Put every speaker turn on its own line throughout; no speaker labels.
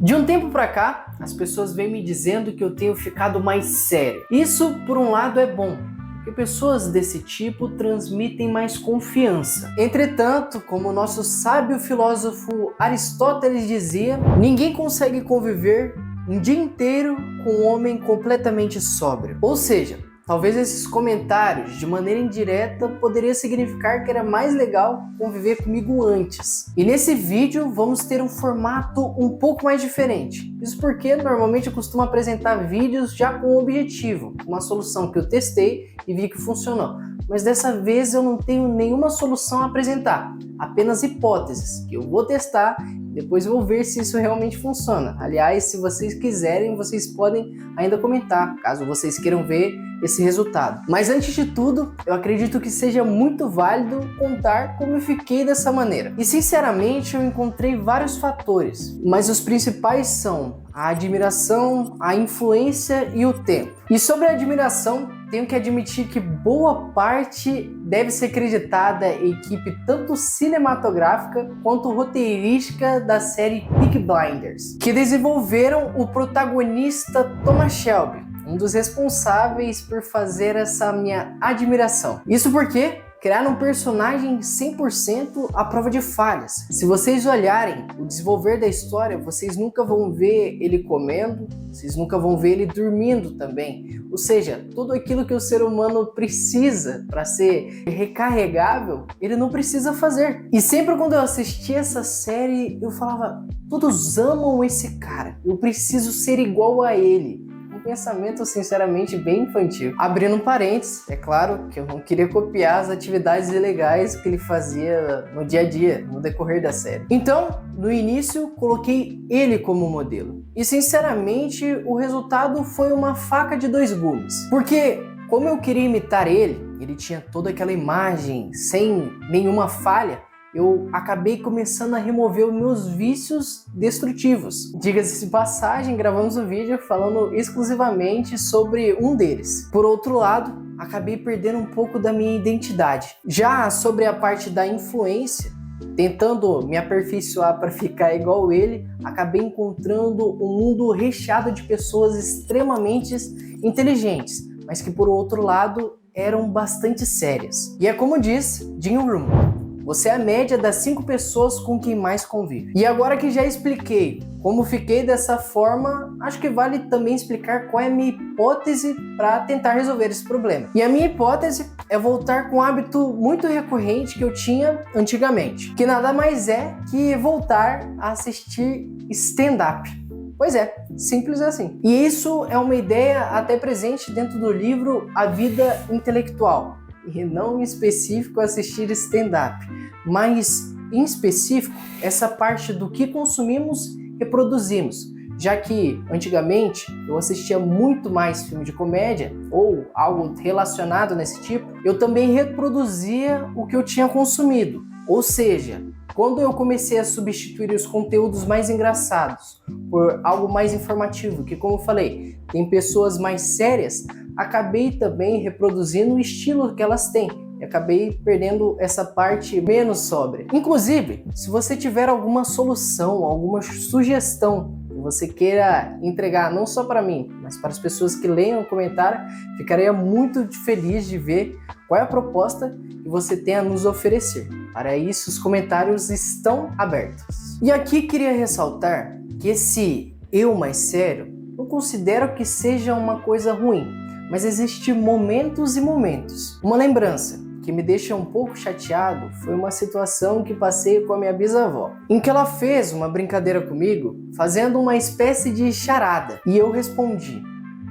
De um tempo pra cá, as pessoas vêm me dizendo que eu tenho ficado mais sério. Isso, por um lado, é bom, porque pessoas desse tipo transmitem mais confiança. Entretanto, como o nosso sábio filósofo Aristóteles dizia, ninguém consegue conviver um dia inteiro com um homem completamente sóbrio. Ou seja, talvez esses comentários, de maneira indireta, poderiam significar que era mais legal conviver comigo antes. E nesse vídeo vamos ter um formato um pouco mais diferente. Isso porque normalmente eu costumo apresentar vídeos já com um objetivo, uma solução que eu testei e vi que funcionou. Mas dessa vez eu não tenho nenhuma solução a apresentar, apenas hipóteses que eu vou testar e depois eu vou ver se isso realmente funciona. Aliás, se vocês quiserem, vocês podem ainda comentar, caso vocês queiram ver esse resultado. Mas antes de tudo, eu acredito que seja muito válido contar como eu fiquei dessa maneira. E sinceramente, eu encontrei vários fatores, mas os principais são a admiração, a influência e o tempo. E sobre a admiração, tenho que admitir que boa parte deve ser creditada à equipe tanto cinematográfica quanto roteirística da série Peaky Blinders, que desenvolveram o protagonista Thomas Shelby, um dos responsáveis por fazer essa minha admiração. Isso porque criaram um personagem 100% à prova de falhas. Se vocês olharem o desenvolver da história, vocês nunca vão ver ele comendo, vocês nunca vão ver ele dormindo também. Ou seja, tudo aquilo que o ser humano precisa para ser recarregável, ele não precisa fazer. E sempre quando eu assisti essa série, eu falava, todos amam esse cara, eu preciso ser igual a ele. Um pensamento sinceramente bem infantil. Abrindo um parênteses, é claro que eu não queria copiar as atividades ilegais que ele fazia no dia a dia, no decorrer da série. Então, no início, coloquei ele como modelo. E sinceramente, o resultado foi uma faca de dois gumes. Porque, como eu queria imitar ele tinha toda aquela imagem sem nenhuma falha, eu acabei começando a remover os meus vícios destrutivos. Diga-se de passagem, gravamos um vídeo falando exclusivamente sobre um deles. Por outro lado, acabei perdendo um pouco da minha identidade. Já sobre a parte da influência, tentando me aperfeiçoar para ficar igual ele, acabei encontrando um mundo recheado de pessoas extremamente inteligentes, mas que por outro lado eram bastante sérias. E é como diz Jim Rohn, você é a média das 5 pessoas com quem mais convive. E agora que já expliquei como fiquei dessa forma, acho que vale também explicar qual é a minha hipótese para tentar resolver esse problema. E a minha hipótese é voltar com um hábito muito recorrente que eu tinha antigamente, que nada mais é que voltar a assistir stand-up. Pois é, simples assim. E isso é uma ideia até presente dentro do livro A Vida Intelectual. E não em específico assistir stand-up, mas em específico essa parte do que consumimos e produzimos, já que antigamente eu assistia muito mais filme de comédia ou algo relacionado nesse tipo, eu também reproduzia o que eu tinha consumido, ou seja, quando eu comecei a substituir os conteúdos mais engraçados por algo mais informativo, que como eu falei, tem pessoas mais sérias, acabei também reproduzindo o estilo que elas têm e acabei perdendo essa parte menos sóbria. Inclusive, se você tiver alguma solução, alguma sugestão que você queira entregar não só para mim, mas para as pessoas que leiam o comentário, ficaria muito feliz de ver qual é a proposta que você tem a nos oferecer. Para isso, os comentários estão abertos. E aqui queria ressaltar que esse eu mais sério, não considero que seja uma coisa ruim, mas existem momentos e momentos. Uma lembrança que me deixa um pouco chateado foi uma situação que passei com a minha bisavó, em que ela fez uma brincadeira comigo, fazendo uma espécie de charada. E eu respondi,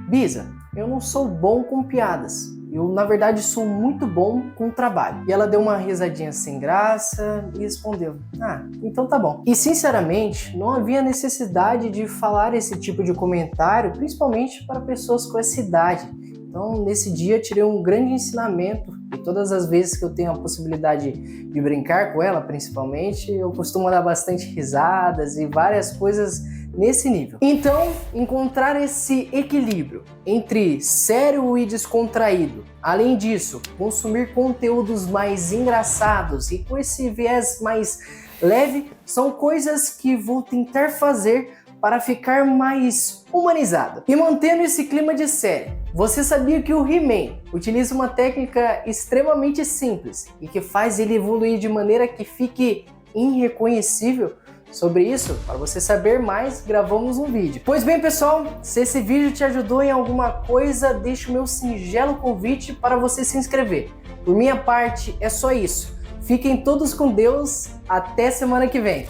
Bisa, eu não sou bom com piadas. Eu, na verdade, sou muito bom com o trabalho. E ela deu uma risadinha sem graça e respondeu, então tá bom. E, sinceramente, não havia necessidade de falar esse tipo de comentário, principalmente para pessoas com essa idade. Então, nesse dia, tirei um grande ensinamento. E todas as vezes que eu tenho a possibilidade de brincar com ela, principalmente, eu costumo dar bastante risadas e várias coisas nesse nível. Então, encontrar esse equilíbrio entre sério e descontraído. Além disso, consumir conteúdos mais engraçados e com esse viés mais leve, são coisas que vou tentar fazer para ficar mais humanizado. E mantendo esse clima de série, você sabia que o He-Man utiliza uma técnica extremamente simples e que faz ele evoluir de maneira que fique irreconhecível? Sobre isso, para você saber mais, gravamos um vídeo. Pois bem, pessoal, se esse vídeo te ajudou em alguma coisa, deixo o meu singelo convite para você se inscrever. Por minha parte, é só isso. Fiquem todos com Deus, até semana que vem.